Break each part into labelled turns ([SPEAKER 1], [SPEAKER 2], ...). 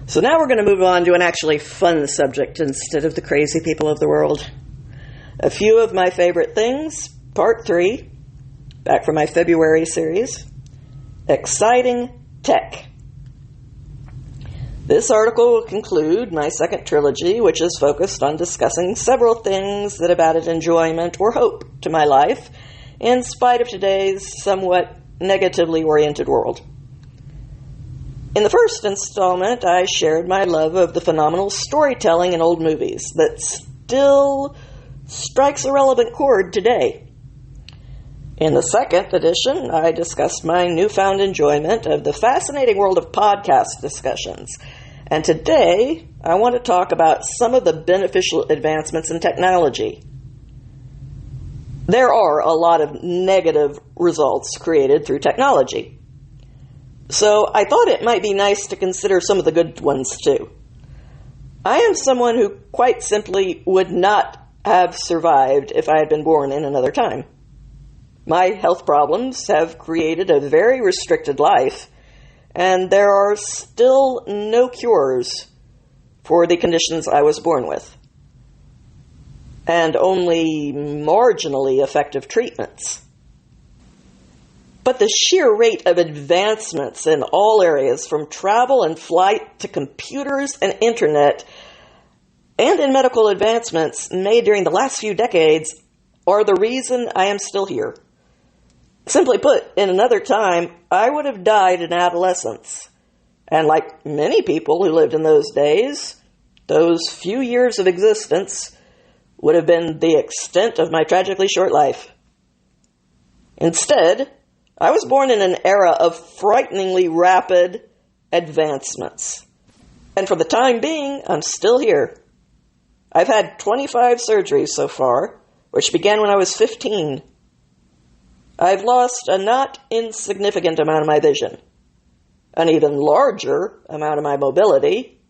[SPEAKER 1] So now we're going to move on to an actually fun subject instead of the crazy people of the world. A few of my favorite things, part 3, back from my February series, Exciting Tech. This article will conclude my second trilogy, which is focused on discussing several things that have added enjoyment or hope to my life, in spite of today's somewhat negatively oriented world. In the first installment, I shared my love of the phenomenal storytelling in old movies that still strikes a relevant chord today. In the second edition, I discussed my newfound enjoyment of the fascinating world of podcast discussions. And today, I want to talk about some of the beneficial advancements in technology. There are a lot of negative results created through technology. So I thought it might be nice to consider some of the good ones too. I am someone who quite simply would not have survived if I had been born in another time. My health problems have created a very restricted life, and there are still no cures for the conditions I was born with, and only marginally effective treatments. But the sheer rate of advancements in all areas, from travel and flight to computers and internet, and in medical advancements made during the last few decades, are the reason I am still here. Simply put, in another time, I would have died in adolescence. And like many people who lived in those days, those few years of existence would have been the extent of my tragically short life. Instead, I was born in an era of frighteningly rapid advancements. And for the time being, I'm still here. I've had 25 surgeries so far, which began when I was 15. I've lost a not insignificant amount of my vision, an even larger amount of my mobility,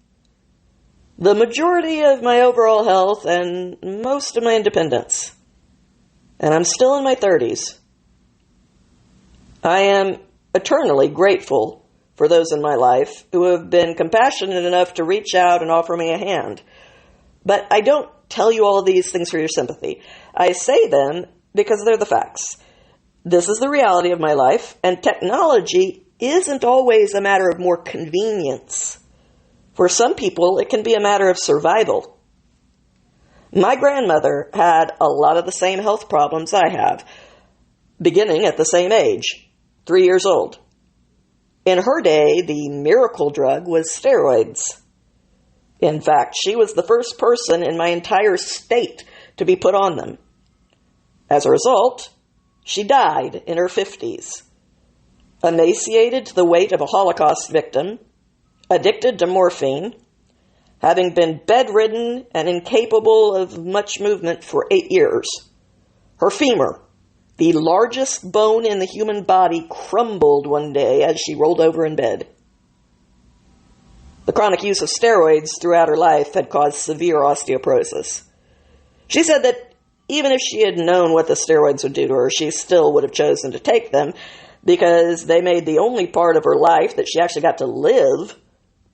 [SPEAKER 1] the majority of my overall health, and most of my independence. And I'm still in my 30s. I am eternally grateful for those in my life who have been compassionate enough to reach out and offer me a hand. But I don't tell you all of these things for your sympathy. I say them because they're the facts. This is the reality of my life, and technology isn't always a matter of more convenience. For some people, it can be a matter of survival. My grandmother had a lot of the same health problems I have, beginning at the same age. 3 years old. In her day, the miracle drug was steroids. In fact, she was the first person in my entire state to be put on them. As a result, she died in her 50s, emaciated to the weight of a Holocaust victim, addicted to morphine, having been bedridden and incapable of much movement for 8 years. Her femur, the largest bone in the human body, crumbled one day as she rolled over in bed. The chronic use of steroids throughout her life had caused severe osteoporosis. She said that even if she had known what the steroids would do to her, she still would have chosen to take them because they made the only part of her life that she actually got to live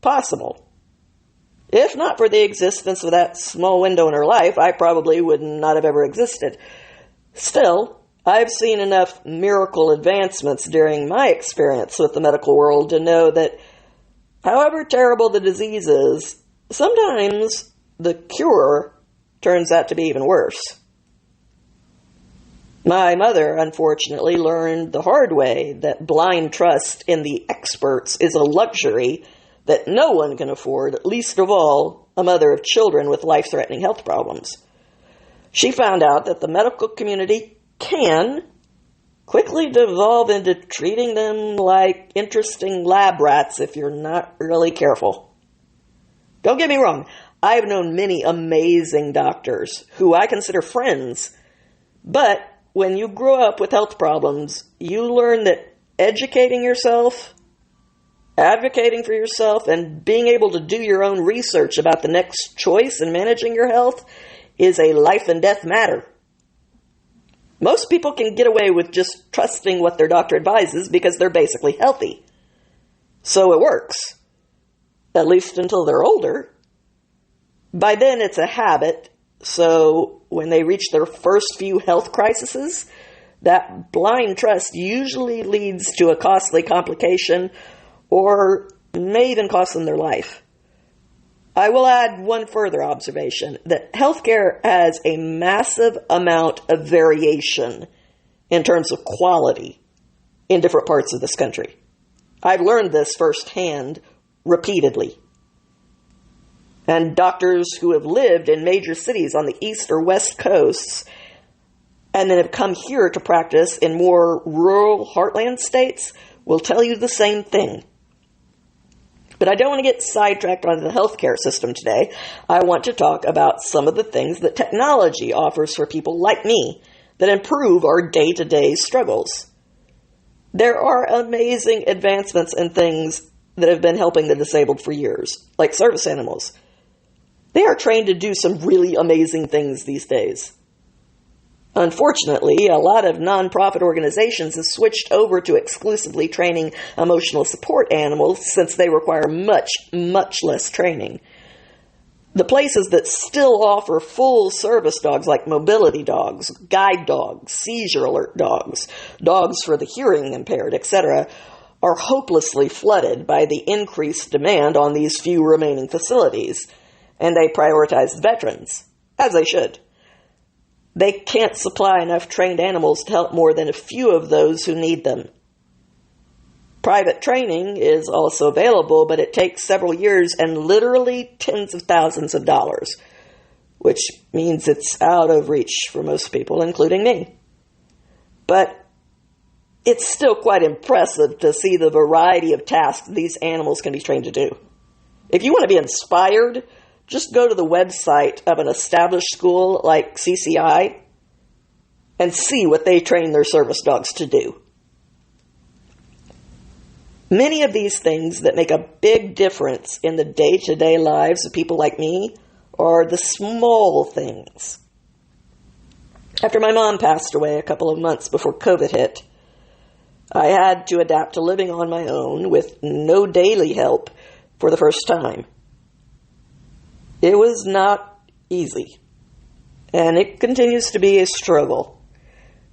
[SPEAKER 1] possible. If not for the existence of that small window in her life, I probably would not have ever existed. Still, I've seen enough miracle advancements during my experience with the medical world to know that however terrible the disease is, sometimes the cure turns out to be even worse. My mother, unfortunately, learned the hard way that blind trust in the experts is a luxury that no one can afford, least of all a mother of children with life-threatening health problems. She found out that the medical community can quickly devolve into treating them like interesting lab rats if you're not really careful. Don't get me wrong, I've known many amazing doctors who I consider friends, but when you grow up with health problems, you learn that educating yourself, advocating for yourself, and being able to do your own research about the next choice in managing your health is a life and death matter. Most people can get away with just trusting what their doctor advises because they're basically healthy. So it works. at least until they're older. By then it's a habit, so when they reach their first few health crises, that blind trust usually leads to a costly complication or may even cost them their life. I will add one further observation, that healthcare has a massive amount of variation in terms of quality in different parts of this country. I've learned this firsthand repeatedly. And doctors who have lived in major cities on the east or west coasts and then have come here to practice in more rural heartland states will tell you the same thing. But I don't want to get sidetracked on the healthcare system today. I want to talk about some of the things that technology offers for people like me that improve our day-to-day struggles. There are amazing advancements in things that have been helping the disabled for years, like service animals. They are trained to do some really amazing things these days. Unfortunately, a lot of nonprofit organizations have switched over to exclusively training emotional support animals since they require much, much less training. The places that still offer full service dogs like mobility dogs, guide dogs, seizure alert dogs, dogs for the hearing impaired, etc., are hopelessly flooded by the increased demand on these few remaining facilities, and they prioritize veterans, as they should. They can't supply enough trained animals to help more than a few of those who need them. Private training is also available, but it takes several years and literally tens of thousands of dollars, which means it's out of reach for most people, including me. But it's still quite impressive to see the variety of tasks these animals can be trained to do. If you want to be inspired, just go to the website of an established school like CCI and see what they train their service dogs to do. Many of these things that make a big difference in the day-to-day lives of people like me are the small things. After my mom passed away a couple of months before COVID hit, I had to adapt to living on my own with no daily help for the first time. It was not easy, and it continues to be a struggle.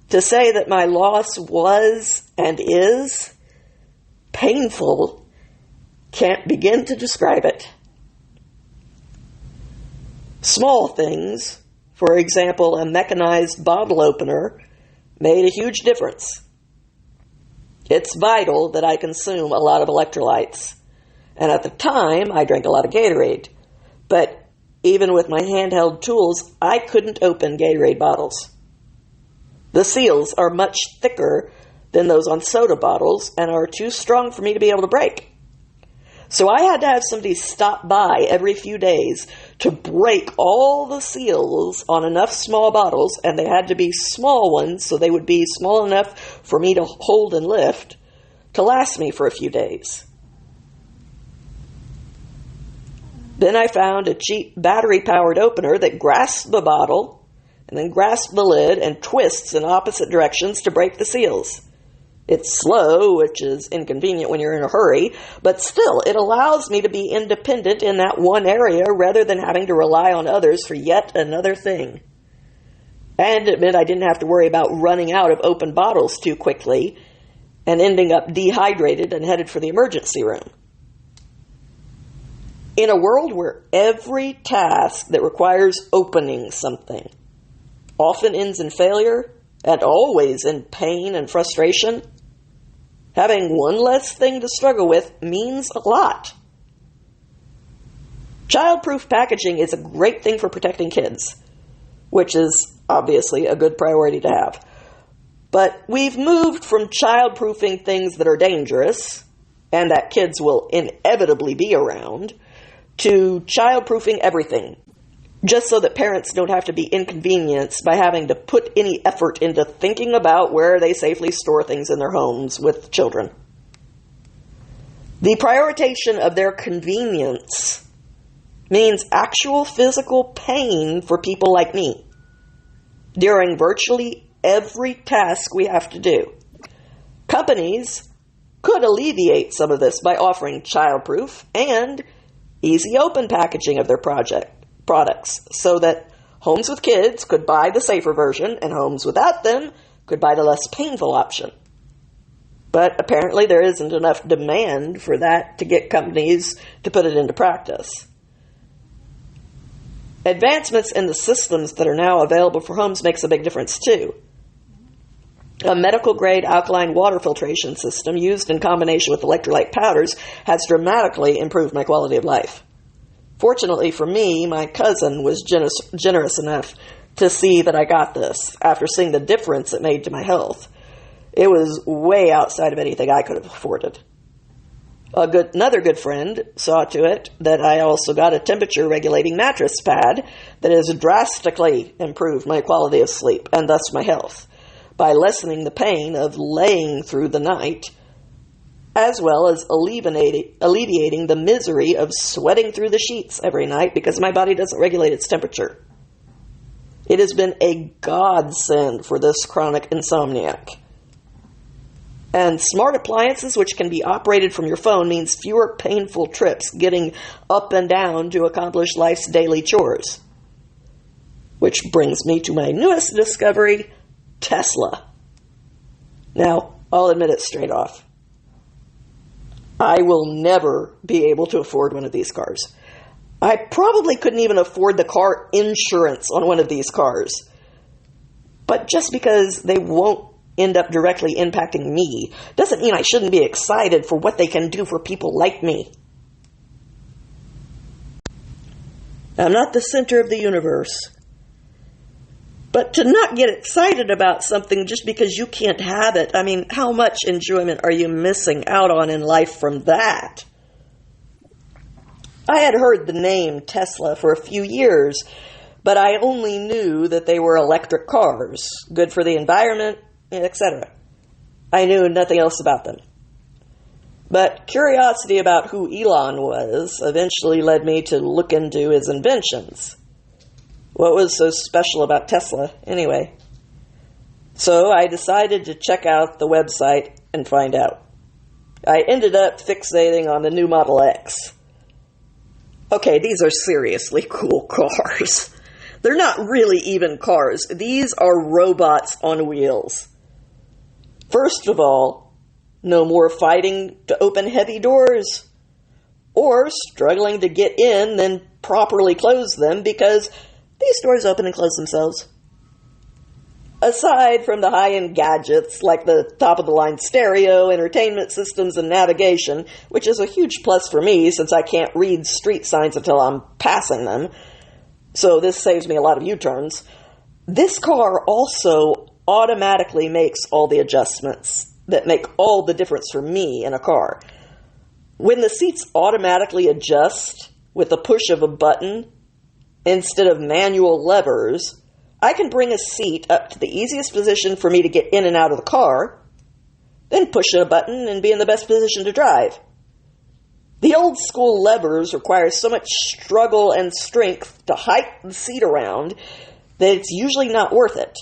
[SPEAKER 1] To say that my loss was and is painful can't begin to describe it. Small things, for example, a mechanized bottle opener, made a huge difference. It's vital that I consume a lot of electrolytes, and at the time I drank a lot of Gatorade. But even with my handheld tools, I couldn't open Gatorade bottles. The seals are much thicker than those on soda bottles and are too strong for me to be able to break. So I had to have somebody stop by every few days to break all the seals on enough small bottles, and they had to be small ones, so they would be small enough for me to hold and lift to last me for a few days. Then I found a cheap battery-powered opener that grasps the bottle and then grasps the lid and twists in opposite directions to break the seals. It's slow, which is inconvenient when you're in a hurry, but still, it allows me to be independent in that one area rather than having to rely on others for yet another thing. And it meant I didn't have to worry about running out of open bottles too quickly and ending up dehydrated and headed for the emergency room. In a world where every task that requires opening something often ends in failure and always in pain and frustration, having one less thing to struggle with means a lot. Child-proof packaging is a great thing for protecting kids, which is obviously a good priority to have. But we've moved from child-proofing things that are dangerous and that kids will inevitably be around to child-proofing everything, just so that parents don't have to be inconvenienced by having to put any effort into thinking about where they safely store things in their homes with children. The prioritization of their convenience means actual physical pain for people like me during virtually every task we have to do. Companies could alleviate some of this by offering childproof and easy open packaging of their products so that homes with kids could buy the safer version and homes without them could buy the less painful option. But apparently there isn't enough demand for that to get companies to put it into practice. Advancements in the systems that are now available for homes makes a big difference too. A medical-grade alkaline water filtration system used in combination with electrolyte powders has dramatically improved my quality of life. Fortunately for me, my cousin was generous enough to see that I got this after seeing the difference it made to my health. It was way outside of anything I could have afforded. Another good friend saw to it that I also got a temperature-regulating mattress pad that has drastically improved my quality of sleep and thus my health by lessening the pain of laying through the night, as well as alleviating the misery of sweating through the sheets every night because my body doesn't regulate its temperature. It has been a godsend for this chronic insomniac. And smart appliances which can be operated from your phone means fewer painful trips getting up and down to accomplish life's daily chores. Which brings me to my newest discovery, Tesla. Now, I'll admit it straight off. I will never be able to afford one of these cars. I probably couldn't even afford the car insurance on one of these cars. But just because they won't end up directly impacting me doesn't mean I shouldn't be excited for what they can do for people like me. I'm not the center of the universe. But to not get excited about something just because you can't have it, I mean, how much enjoyment are you missing out on in life from that? I had heard the name Tesla for a few years, but I only knew that they were electric cars, good for the environment, etc. I knew nothing else about them. But curiosity about who Elon was eventually led me to look into his inventions. What was so special about Tesla, anyway? So I decided to check out the website and find out. I ended up fixating on the new Model X. Okay, these are seriously cool cars. They're not really even cars. These are robots on wheels. First of all, no more fighting to open heavy doors or struggling to get in, then properly close them because these doors open and close themselves. Aside from the high-end gadgets like the top-of-the-line stereo, entertainment systems, and navigation, which is a huge plus for me since I can't read street signs until I'm passing them, so this saves me a lot of U-turns, this car also automatically makes all the adjustments that make all the difference for me in a car. When the seats automatically adjust with the push of a button instead of manual levers, I can bring a seat up to the easiest position for me to get in and out of the car, then push a button and be in the best position to drive. The old school levers require so much struggle and strength to hike the seat around that it's usually not worth it.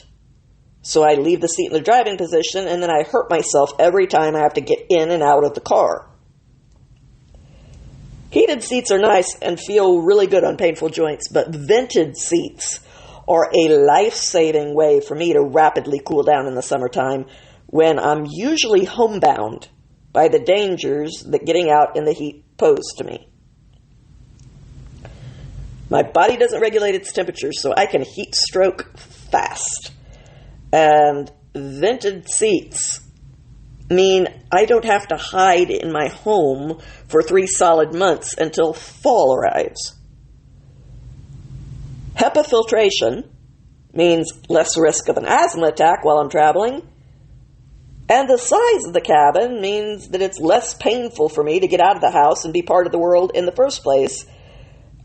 [SPEAKER 1] So I leave the seat in the driving position and then I hurt myself every time I have to get in and out of the car. Heated seats are nice and feel really good on painful joints, but vented seats are a life-saving way for me to rapidly cool down in the summertime when I'm usually homebound by the dangers that getting out in the heat pose to me. My body doesn't regulate its temperature, so I can heat stroke fast. And vented seats mean I don't have to hide in my home for 3 solid months until fall arrives. HEPA filtration means less risk of an asthma attack while I'm traveling. And the size of the cabin means that it's less painful for me to get out of the house and be part of the world in the first place,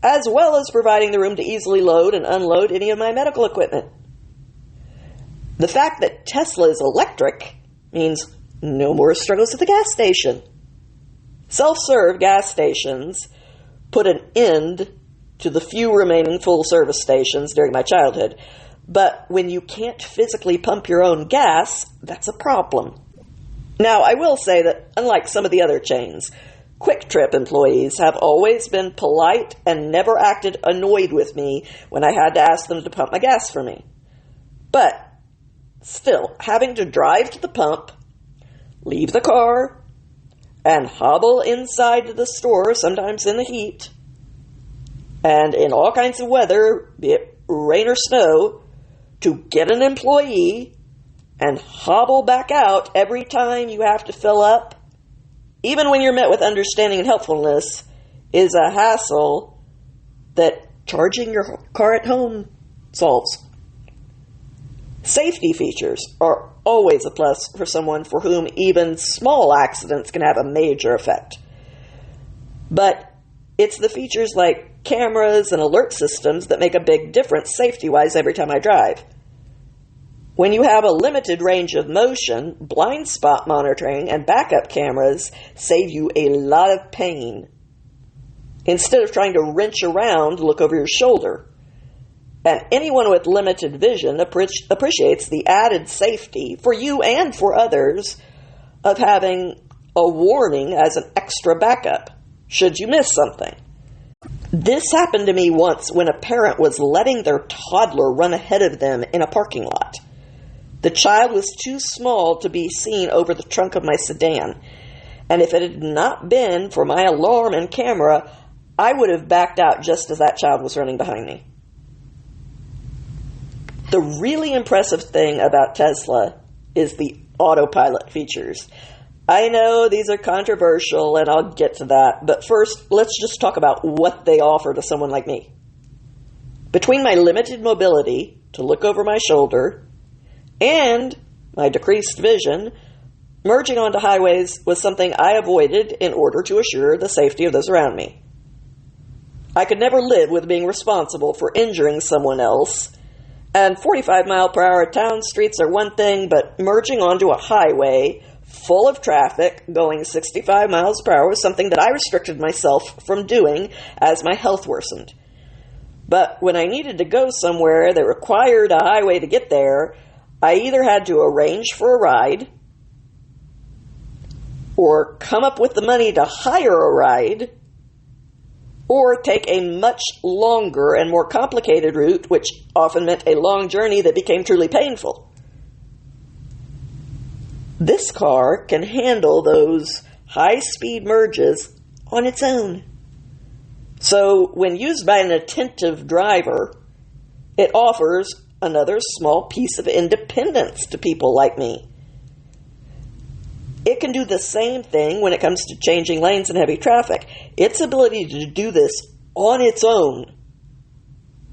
[SPEAKER 1] as well as providing the room to easily load and unload any of my medical equipment. The fact that Tesla is electric means no more struggles at the gas station. Self-serve gas stations put an end to the few remaining full-service stations during my childhood. But when you can't physically pump your own gas, that's a problem. Now, I will say that unlike some of the other chains, Quick Trip employees have always been polite and never acted annoyed with me when I had to ask them to pump my gas for me. But still, having to drive to the pump, leave the car, and hobble inside the store, sometimes in the heat, and in all kinds of weather, be it rain or snow, to get an employee and hobble back out every time you have to fill up, even when you're met with understanding and helpfulness, is a hassle that charging your car at home solves. Safety features are always a plus for someone for whom even small accidents can have a major effect. But it's the features like cameras and alert systems that make a big difference safety-wise every time I drive. When you have a limited range of motion, blind spot monitoring and backup cameras save you a lot of pain instead of trying to wrench around to look over your shoulder. And anyone with limited vision appreciates the added safety for you and for others of having a warning as an extra backup should you miss something. This happened to me once when a parent was letting their toddler run ahead of them in a parking lot. The child was too small to be seen over the trunk of my sedan, and if it had not been for my alarm and camera, I would have backed out just as that child was running behind me. The really impressive thing about Tesla is the autopilot features. I know these are controversial, and I'll get to that, but first, let's just talk about what they offer to someone like me. Between my limited mobility to look over my shoulder and my decreased vision, merging onto highways was something I avoided in order to assure the safety of those around me. I could never live with being responsible for injuring someone else, and 45-mile-per-hour town streets are one thing, but merging onto a highway full of traffic going 65 miles per hour was something that I restricted myself from doing as my health worsened. But when I needed to go somewhere that required a highway to get there, I either had to arrange for a ride or come up with the money to hire a ride or take a much longer and more complicated route, which often meant a long journey that became truly painful. This car can handle those high-speed merges on its own. So when used by an attentive driver, it offers another small piece of independence to people like me. It can do the same thing when it comes to changing lanes in heavy traffic. Its ability to do this on its own,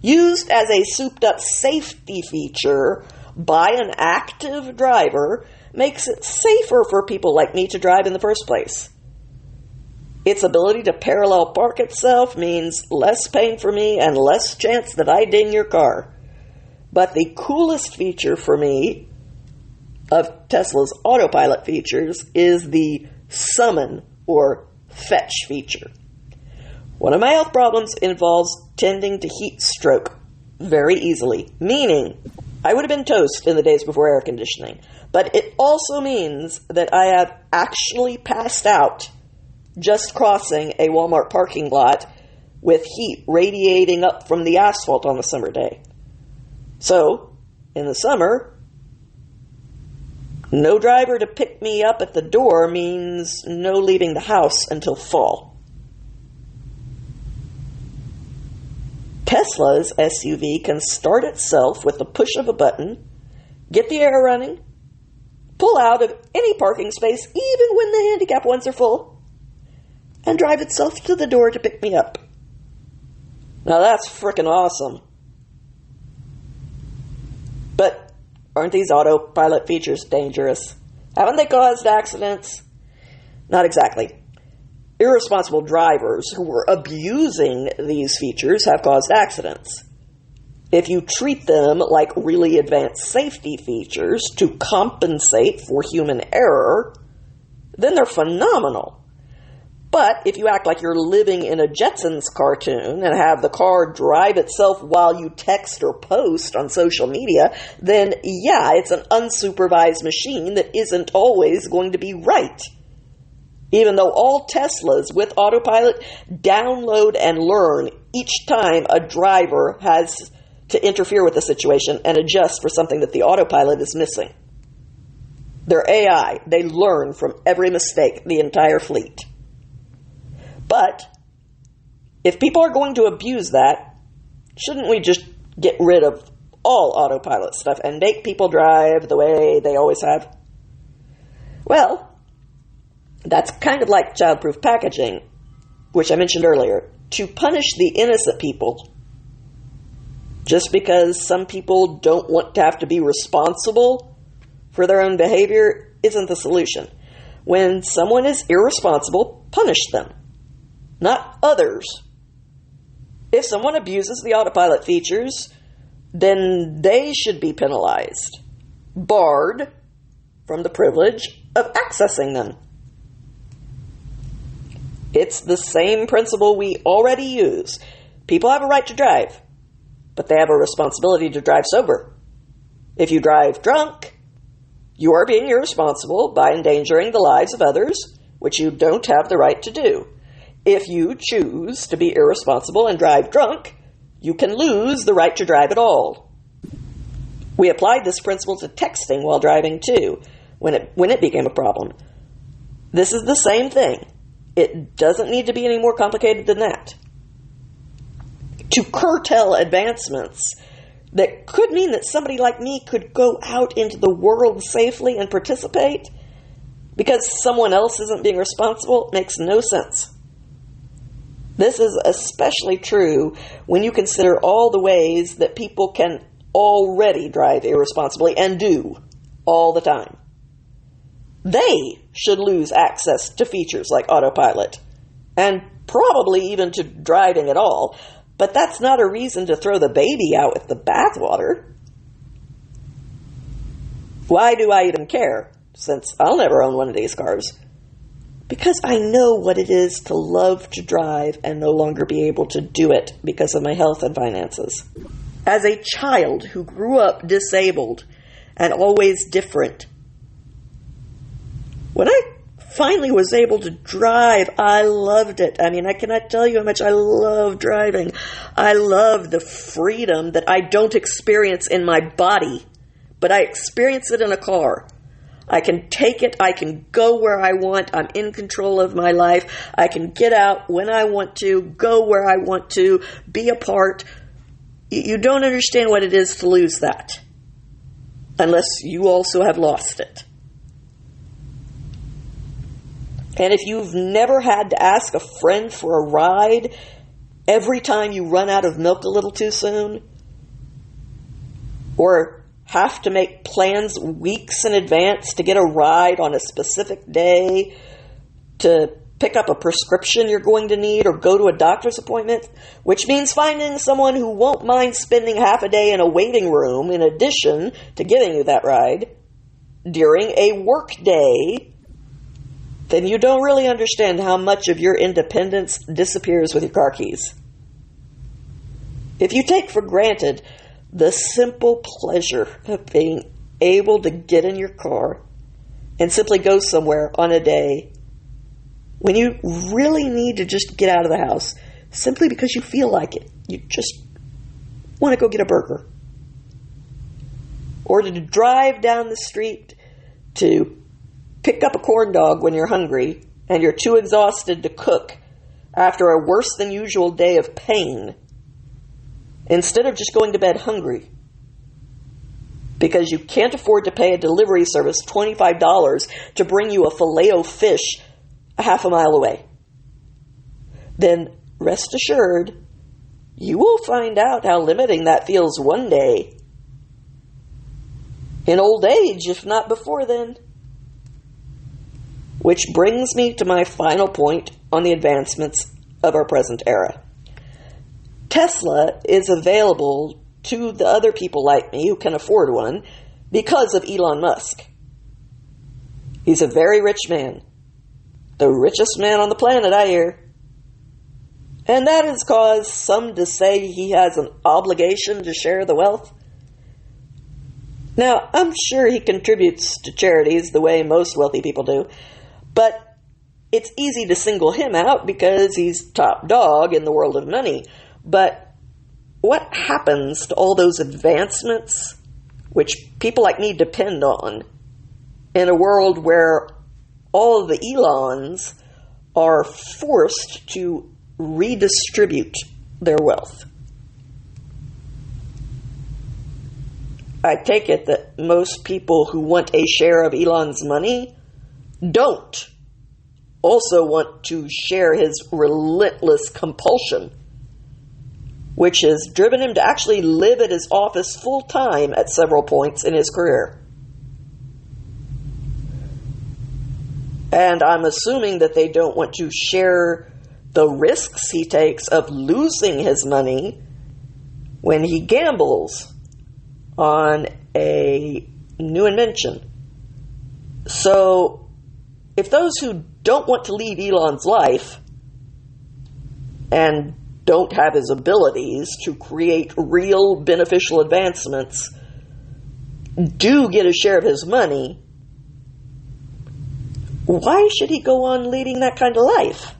[SPEAKER 1] used as a souped-up safety feature by an active driver, makes it safer for people like me to drive in the first place. Its ability to parallel park itself means less pain for me and less chance that I ding your car. But the coolest feature for me of Tesla's autopilot features is the summon or fetch feature. One of my health problems involves tending to heat stroke very easily, meaning I would have been toast in the days before air conditioning. But it also means that I have actually passed out just crossing a Walmart parking lot with heat radiating up from the asphalt on a summer day. So, in the summer, no driver to pick me up at the door means no leaving the house until fall. Tesla's SUV can start itself with the push of a button, get the air running, pull out of any parking space even when the handicap ones are full, and drive itself to the door to pick me up. Now that's frickin' awesome. But aren't these autopilot features dangerous? Haven't they caused accidents? Not exactly. Irresponsible drivers who were abusing these features have caused accidents. If you treat them like really advanced safety features to compensate for human error, then they're phenomenal. But if you act like you're living in a Jetsons cartoon and have the car drive itself while you text or post on social media, then yeah, it's an unsupervised machine that isn't always going to be right. even though all Teslas with autopilot download and learn each time a driver has to interfere with the situation and adjust for something that the autopilot is missing. They're AI. They learn from every mistake, the entire fleet. But if people are going to abuse that, shouldn't we just get rid of all autopilot stuff and make people drive the way they always have? Well, that's kind of like childproof packaging, which I mentioned earlier. To punish the innocent people just because some people don't want to have to be responsible for their own behavior isn't the solution. When someone is irresponsible, punish them, not others. If someone abuses the autopilot features, then they should be penalized, barred from the privilege of accessing them. It's the same principle we already use. People have a right to drive, but they have a responsibility to drive sober. If you drive drunk, you are being irresponsible by endangering the lives of others, which you don't have the right to do. If you choose to be irresponsible and drive drunk, you can lose the right to drive at all. We applied this principle to texting while driving too, when it became a problem. This is the same thing. It doesn't need to be any more complicated than that. To curtail advancements that could mean that somebody like me could go out into the world safely and participate because someone else isn't being responsible makes no sense. This is especially true when you consider all the ways that people can already drive irresponsibly and do all the time. They should lose access to features like autopilot and probably even to driving at all. But that's not a reason to throw the baby out with the bathwater. Why do I even care, since I'll never own one of these cars? Because I know what it is to love to drive and no longer be able to do it because of my health and finances. As a child who grew up disabled and always different, when I finally was able to drive, I loved it. I mean, I cannot tell you how much I love driving. I love the freedom that I don't experience in my body, but I experience it in a car. I can take it. I can go where I want. I'm in control of my life. I can get out when I want to, go where I want to, be a part. You don't understand what it is to lose that unless you also have lost it. And if you've never had to ask a friend for a ride every time you run out of milk a little too soon, or have to make plans weeks in advance to get a ride on a specific day to pick up a prescription you're going to need or go to a doctor's appointment, which means finding someone who won't mind spending half a day in a waiting room in addition to giving you that ride during a work day, then you don't really understand how much of your independence disappears with your car keys. If you take for granted the simple pleasure of being able to get in your car and simply go somewhere on a day when you really need to just get out of the house simply because you feel like it, you just want to go get a burger, or to drive down the street to pick up a corn dog when you're hungry and you're too exhausted to cook after a worse than usual day of pain, instead of just going to bed hungry because you can't afford to pay a delivery service $25 to bring you a filet-o-fish a half a mile away, then rest assured you will find out how limiting that feels one day, in old age, if not before then. Which brings me to my final point on the advancements of our present era. Tesla is available to the other people like me who can afford one because of Elon Musk. He's a very rich man. The richest man on the planet, I hear. And that has caused some to say he has an obligation to share the wealth. Now, I'm sure he contributes to charities the way most wealthy people do, but it's easy to single him out because he's top dog in the world of money. But what happens to all those advancements which people like me depend on in a world where all of the Elons are forced to redistribute their wealth? I take it that most people who want a share of Elon's money don't also want to share his relentless compulsion, which has driven him to actually live at his office full time at several points in his career. And I'm assuming that they don't want to share the risks he takes of losing his money when he gambles on a new invention. So, if those who don't want to lead Elon's life and don't have his abilities to create real beneficial advancements do get a share of his money, why should he go on leading that kind of life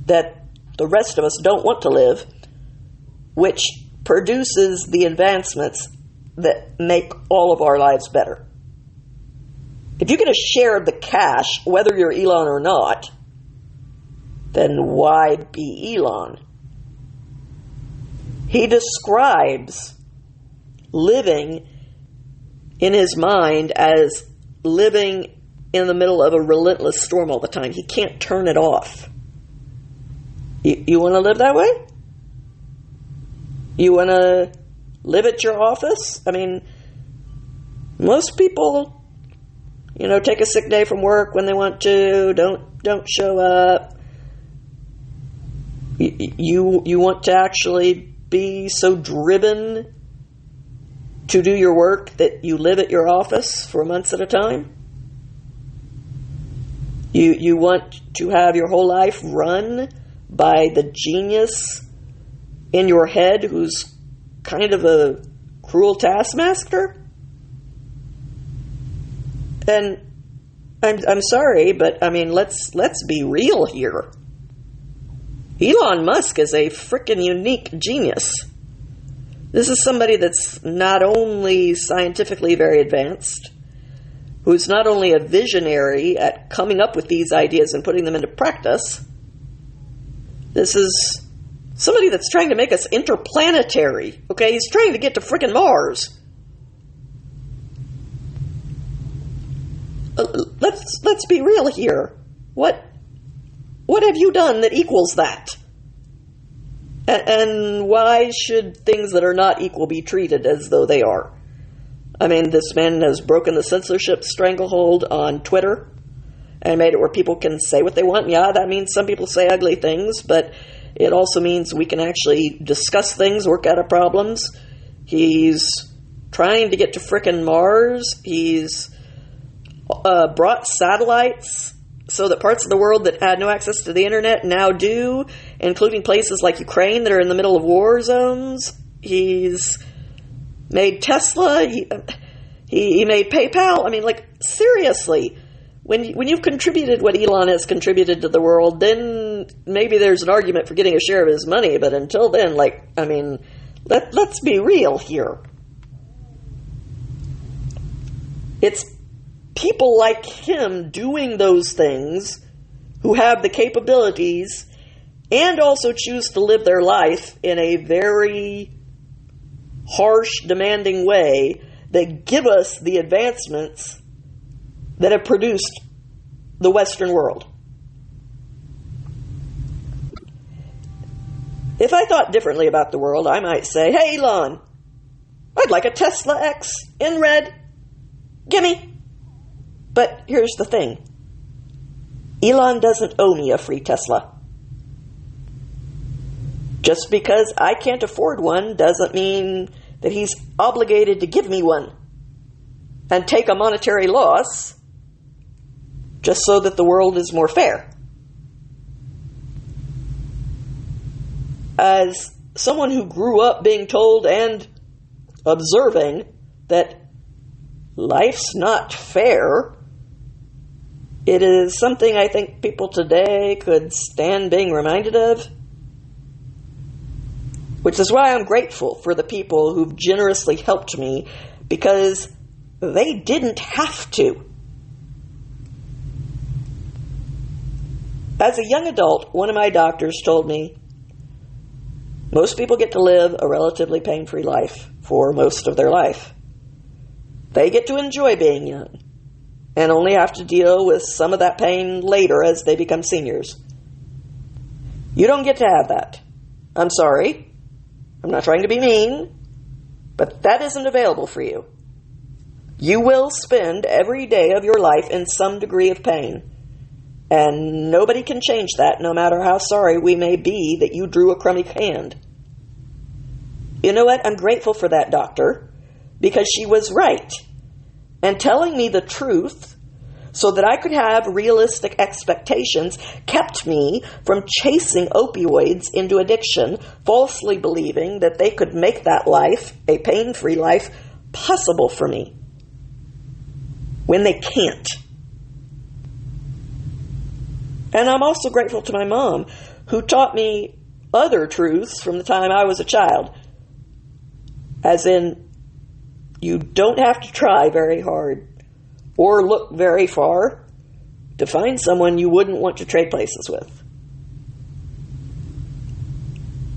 [SPEAKER 1] that the rest of us don't want to live, which produces the advancements that make all of our lives better? If you get a share of the cash, whether you're Elon or not, then why be Elon? He describes living in his mind as living in the middle of a relentless storm all the time. He can't turn it off. You want to live that way? You want to live at your office? I mean, most people, take a sick day from work when they want to, don't show up. You want to actually be so driven to do your work that you live at your office for months at a time? You want to have your whole life run by the genius in your head who's kind of a cruel taskmaster? And I'm sorry, but I mean, let's be real here. Elon Musk is a frickin' unique genius. This is somebody that's not only scientifically very advanced, who's not only a visionary at coming up with these ideas and putting them into practice. This is somebody that's trying to make us interplanetary. Okay, he's trying to get to frickin' Mars. Let's be real here. What have you done that equals that? And why should things that are not equal be treated as though they are? I mean, this man has broken the censorship stranglehold on Twitter and made it where people can say what they want. Yeah, that means some people say ugly things, but it also means we can actually discuss things, work out our problems. He's trying to get to frickin' Mars. He's brought satellites so that parts of the world that had no access to the internet now do, including places like Ukraine that are in the middle of war zones. He's made Tesla. He made PayPal. I mean, seriously, when you've contributed what Elon has contributed to the world, then maybe there's an argument for getting a share of his money. But until then, let's be real here. It's people like him doing those things who have the capabilities and also choose to live their life in a very harsh, demanding way that give us the advancements that have produced the Western world. If I thought differently about the world, I might say, hey, Elon, I'd like a Tesla X in red. Gimme. But here's the thing. Elon doesn't owe me a free Tesla. Just because I can't afford one doesn't mean that he's obligated to give me one and take a monetary loss just so that the world is more fair. As someone who grew up being told and observing that life's not fair, It is something I think people today could stand being reminded of, which is why I'm grateful for the people who've generously helped me, because they didn't have to. As a young adult, one of my doctors told me, most people get to live a relatively pain-free life for most of their life. They get to enjoy being young and only have to deal with some of that pain later as they become seniors. You don't get to have that. I'm sorry. I'm not trying to be mean, but that isn't available for you. You will spend every day of your life in some degree of pain, and nobody can change that, no matter how sorry we may be that you drew a crummy hand. You know what? I'm grateful for that doctor, because she was right. And telling me the truth so that I could have realistic expectations kept me from chasing opioids into addiction, falsely believing that they could make that life, a pain-free life, possible for me, when they can't. And I'm also grateful to my mom, who taught me other truths from the time I was a child. As in, you don't have to try very hard or look very far to find someone you wouldn't want to trade places with.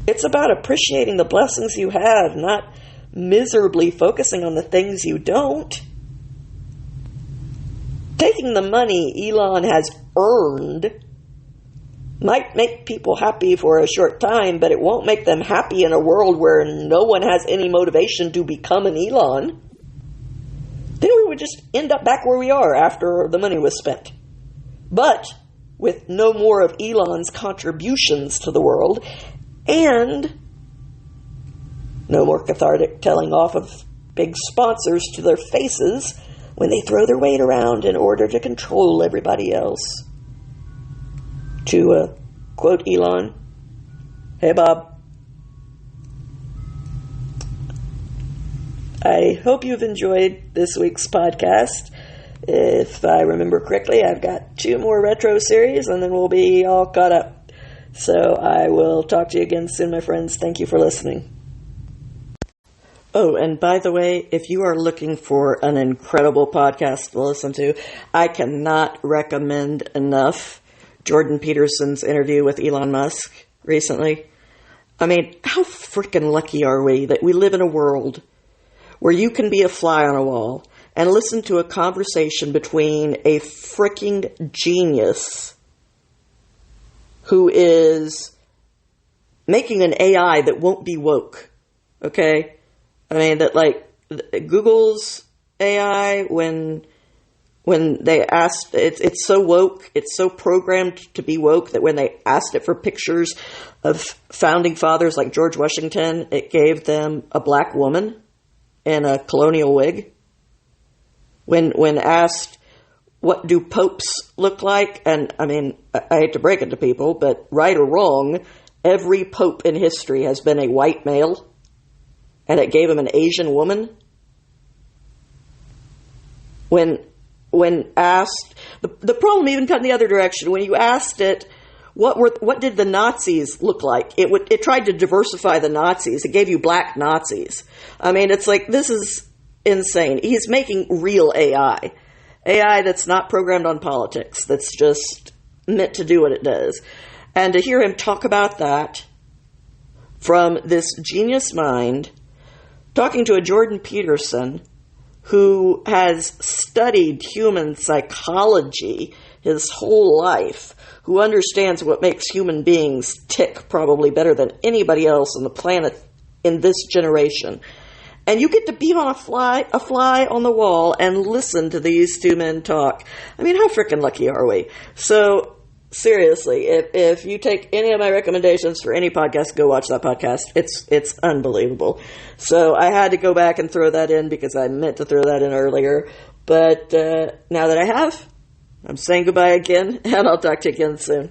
[SPEAKER 1] It's about appreciating the blessings you have, not miserably focusing on the things you don't. Taking the money Elon has earned might make people happy for a short time, but it won't make them happy in a world where no one has any motivation to become an Elon. Then we would just end up back where we are after the money was spent. But with no more of Elon's contributions to the world, and no more cathartic telling off of big sponsors to their faces when they throw their weight around in order to control everybody else. To quote Elon, "Hey Bob, I hope you've enjoyed this week's podcast. If I remember correctly, I've got 2 more retro series and then we'll be all caught up. So I will talk to you again soon, my friends. Thank you for listening." Oh, and by the way, if you are looking for an incredible podcast to listen to, I cannot recommend enough Jordan Peterson's interview with Elon Musk recently. I mean, how freaking lucky are we that we live in a world where you can be a fly on a wall and listen to a conversation between a freaking genius who is making an AI that won't be woke. Okay? I mean, that like Google's AI, when they asked, it's so woke, it's so programmed to be woke that when they asked it for pictures of founding fathers like George Washington, it gave them a black woman in a colonial wig. When asked, what do popes look like? And I mean, I hate to break it to people, but right or wrong, every pope in history has been a white male, and it gave him an Asian woman. When asked, the problem even cut in the other direction. When you asked it, what did the Nazis look like? It tried to diversify the Nazis. It gave you black Nazis. I mean, it's like, this is insane. He's making real AI that's not programmed on politics, that's just meant to do what it does. And to hear him talk about that from this genius mind, talking to a Jordan Peterson who has studied human psychology his whole life, who understands what makes human beings tick probably better than anybody else on the planet in this generation. And you get to be on a fly on the wall and listen to these 2 men talk. I mean, how freaking lucky are we? So, seriously, if you take any of my recommendations for any podcast, go watch that podcast. It's unbelievable. So I had to go back and throw that in because I meant to throw that in earlier. But now that I have, I'm saying goodbye again, and I'll talk to you again soon.